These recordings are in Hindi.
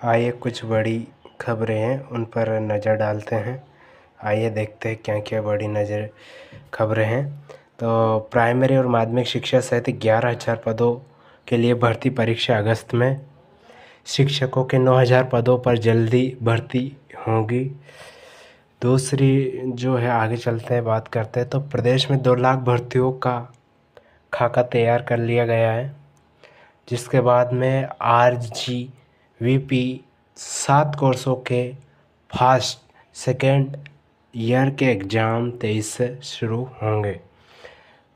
आइए कुछ बड़ी खबरें हैं उन पर नज़र डालते हैं। आइए देखते हैं क्या क्या बड़ी खबरें हैं। तो प्राइमरी और माध्यमिक शिक्षा सहित 11,000 पदों के लिए भर्ती परीक्षा अगस्त में। शिक्षकों के 9,000 पदों पर जल्दी भर्ती होगी। दूसरी जो है, आगे चलते हैं बात करते हैं। तो प्रदेश में 2 लाख भर्तियों का खाका तैयार कर लिया गया है, जिसके बाद में RGVP 7 कोर्सों के फर्स्ट सेकेंड ईयर के एग्ज़ाम 23 से शुरू होंगे।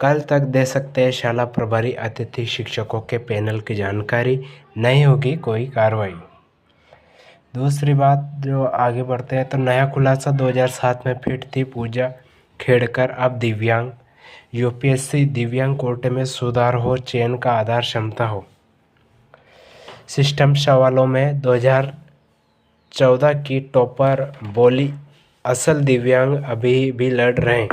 कल तक दे सकते हैं शाला प्रभारी अतिथि शिक्षकों के पैनल की जानकारी, नहीं होगी कोई कार्रवाई। दूसरी बात जो आगे बढ़ते हैं, तो नया खुलासा 2007 में फिट थी पूजा खेड़कर अब दिव्यांग। UPSC दिव्यांग कोटे में सुधार हो, चयन का आधार क्षमता हो। सिस्टम सवालों में 2014 की टॉपर बोली असल दिव्यांग अभी भी लड़ रहे।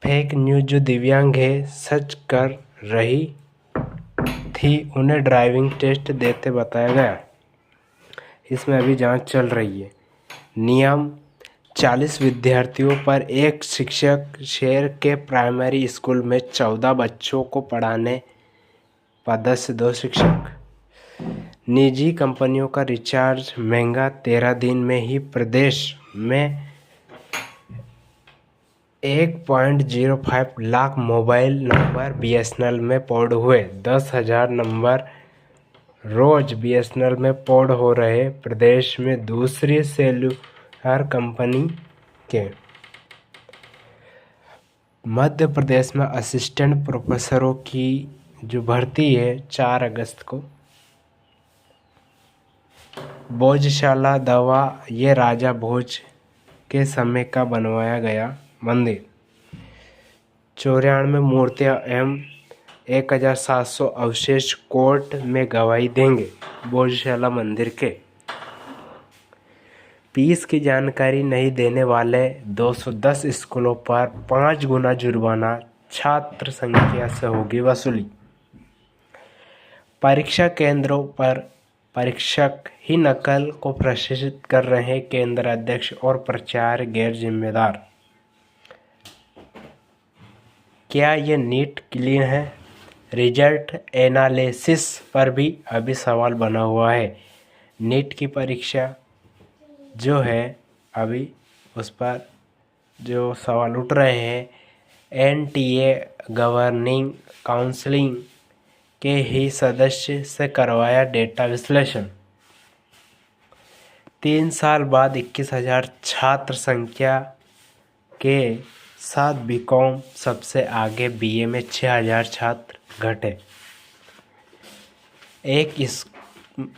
फेक न्यूज़ जो दिव्यांग है सच कर रही थी, उन्हें ड्राइविंग टेस्ट देते बताया गया। इसमें अभी जांच चल रही है। नियम 40 विद्यार्थियों पर एक शिक्षक। शहर के प्राइमरी स्कूल में 14 बच्चों को पढ़ाने पदस्थ 2 शिक्षक। निजी कंपनियों का रिचार्ज महंगा, 13 दिन में ही प्रदेश में 1.05 लाख मोबाइल नंबर BSNL में पोर्ट हुए। 10,000 नंबर रोज BSNL में पोर्ट हो रहे प्रदेश में दूसरी सेल्युलर कंपनी के। मध्य प्रदेश में असिस्टेंट प्रोफेसरों की जो भर्ती है 4 अगस्त को। भोजशाला दवा, ये राजा भोज के समय का बनवाया गया मंदिर। 94 मूर्तियां एवं 1,700 अवशेष कोर्ट में गवाही देंगे। भोजशाला मंदिर के फीस की जानकारी नहीं देने वाले 210 स्कूलों पर 5 गुना जुर्माना, छात्र संख्या से होगी वसूली। परीक्षा केंद्रों पर परीक्षक ही नकल को प्रशिक्षित कर रहे केंद्र अध्यक्ष और प्राचार्य गैर जिम्मेदार। क्या ये नीट क्लीन है? रिजल्ट एनालिसिस पर भी अभी सवाल बना हुआ है। नीट की परीक्षा जो है अभी उस पर जो सवाल उठ रहे हैं, NTA गवर्निंग काउंसिलिंग के ही सदस्य से करवाया डेटा विश्लेषण। 3 साल बाद 21,000 छात्र संख्या के साथ BCom सबसे आगे, BA में 6,000 छात्र घटे।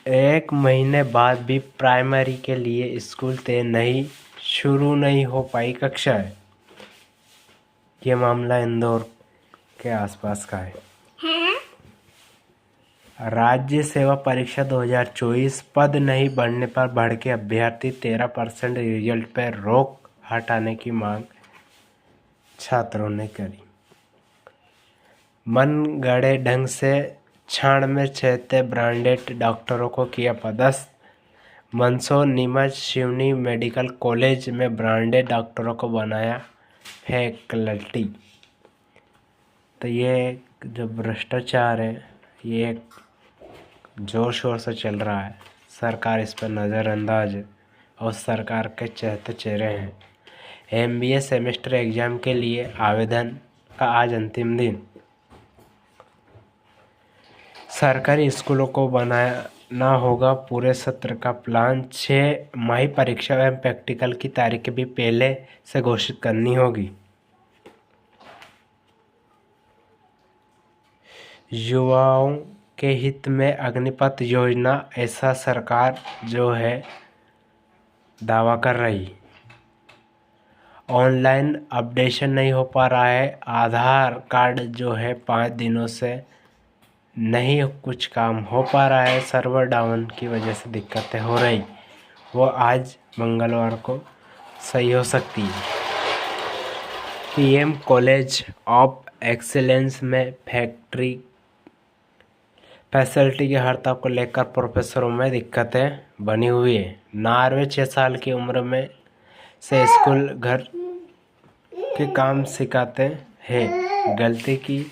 एक महीने बाद भी प्राइमरी के लिए स्कूल शुरू नहीं हो पाई कक्षाएं। ये मामला इंदौर के आसपास का है। राज्य सेवा परीक्षा 2024 पद नहीं बढ़ने पर भड़के अभ्यर्थी। 13% रिजल्ट पर रोक हटाने की मांग छात्रों ने करी। मनगढ़े ढंग से छाण में छहते ब्रांडेड डॉक्टरों को किया पदस्थ। मंदसौर, नीमच, सिवनी मेडिकल कॉलेज में ब्रांडेड डॉक्टरों को बनाया फैकल्टी। तो ये जो भ्रष्टाचार है ये जोर शोर से चल रहा है। सरकार इस पर नज़रअंदाज है और सरकार के चहते चेहरे हैं। MBA सेमेस्टर एग्ज़ाम के लिए आवेदन का आज अंतिम दिन। सरकारी स्कूलों को बनाना होगा पूरे सत्र का प्लान। 6 माही परीक्षा एवं प्रैक्टिकल की तारीखें भी पहले से घोषित करनी होगी। युवाओं के हित में अग्निपथ योजना, ऐसा सरकार जो है दावा कर रही। ऑनलाइन अपडेशन नहीं हो पा रहा है। आधार कार्ड जो है 5 दिनों से नहीं कुछ काम हो पा रहा है। सर्वर डाउन की वजह से दिक्कतें हो रही, वो आज मंगलवार को सही हो सकती है। PM कॉलेज ऑफ एक्सीलेंस में फैसिलिटी की हड़ताल को लेकर प्रोफेसरों में दिक्कतें बनी हुई है। नार्वे 6 साल की उम्र में से स्कूल घर के काम सिखाते हैं। गलती की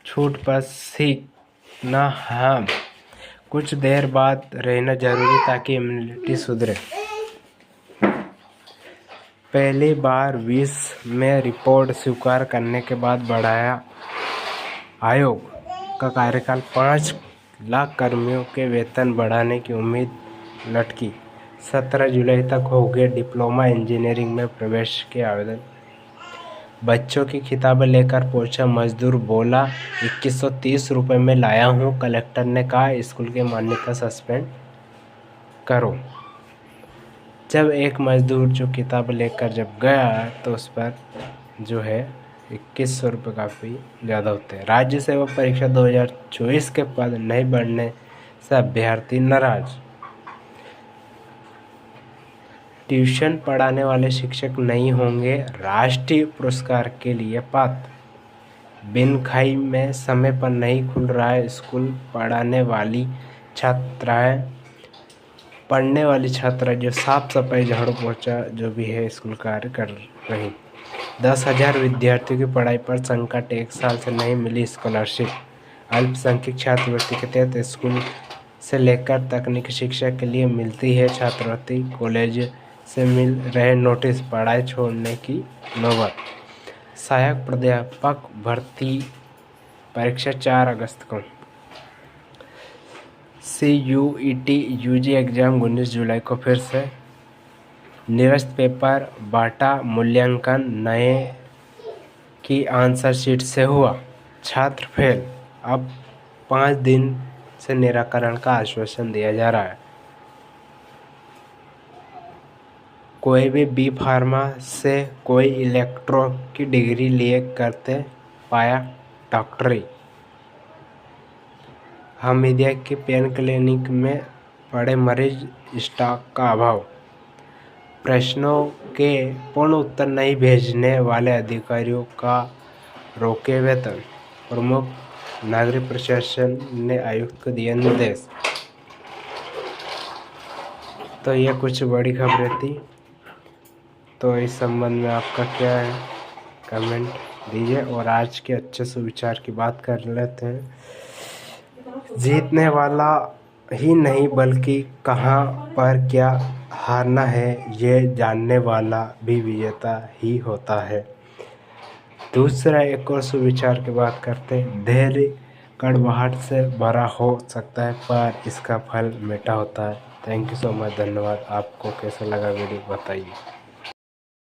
छूट पर सीखना हम कुछ देर बाद रहना जरूरी ताकि इम्यूनिटी सुधरे। पहली बार 20 में रिपोर्ट स्वीकार करने के बाद बढ़ाया। आयोग का कार्यकाल 5 लाख कर्मियों के वेतन बढ़ाने की उम्मीद लटकी। 17 जुलाई तक हो गए डिप्लोमा इंजीनियरिंग में प्रवेश के आवेदन। बच्चों की किताबें लेकर पहुंचा मजदूर, बोला 2130 रुपये में लाया हूं। कलेक्टर ने कहा स्कूल की मान्यता सस्पेंड करो। जब एक मजदूर जो किताब लेकर जब गया तो उस पर जो है 2100 रुपये काफ़ी ज़्यादा होते हैं। राज्य सेवा परीक्षा 2024 के पद नहीं बढ़ने से अभ्यर्थी नाराज। ट्यूशन पढ़ाने वाले शिक्षक नहीं होंगे राष्ट्रीय पुरस्कार के लिए पात्र। बिनखाई में समय पर नहीं खुल रहा है स्कूल। पढ़ने वाली छात्रा जो साफ सफाई, झाड़ू पोछा जो भी है स्कूल कार्य कर रही। 10,000 विद्यार्थियों की पढ़ाई पर संकट, 1 साल से नहीं मिली स्कॉलरशिप। अल्पसंख्यक छात्रवृत्ति के तहत स्कूल से लेकर तकनीकी शिक्षा के लिए मिलती है छात्रवृत्ति। कॉलेज से मिल रहे नोटिस, पढ़ाई छोड़ने की नौबत। सहायक प्राध्यापक भर्ती परीक्षा 4 अगस्त को। CUET UG एग्जाम 19 जुलाई को फिर से। निरस्त पेपर बांटा, मूल्यांकन नए की आंसर शीट से हुआ। छात्र फेल, अब 5 दिन से निराकरण का आश्वासन दिया जा रहा है। कोई भी बी फार्मा से कोई इलेक्ट्रो की डिग्री लिए करते पाया डॉक्टरी। हमीदिया की पेन क्लिनिक में पड़े मरीज, स्टॉक का अभाव। प्रश्नों के पूर्ण उत्तर नहीं भेजने वाले अधिकारियों का रोके वेतन। प्रमुख नागरिक प्रशासन ने आयुक्त को दिया निर्देश। तो ये कुछ बड़ी खबरें थी। तो इस संबंध में आपका क्या है कमेंट दीजिए। और आज के अच्छे सुविचार की बात कर लेते हैं। जीतने वाला ही नहीं बल्कि कहाँ पर क्या हारना है ये जानने वाला भी विजेता ही होता है। दूसरा एक और सुविचार की बात करते हैं। धैर्य कड़वाहट से भरा हो सकता है पर इसका फल मीठा होता है। थैंक यू सो मच, धन्यवाद। आपको कैसा लगा वीडियो बताइए।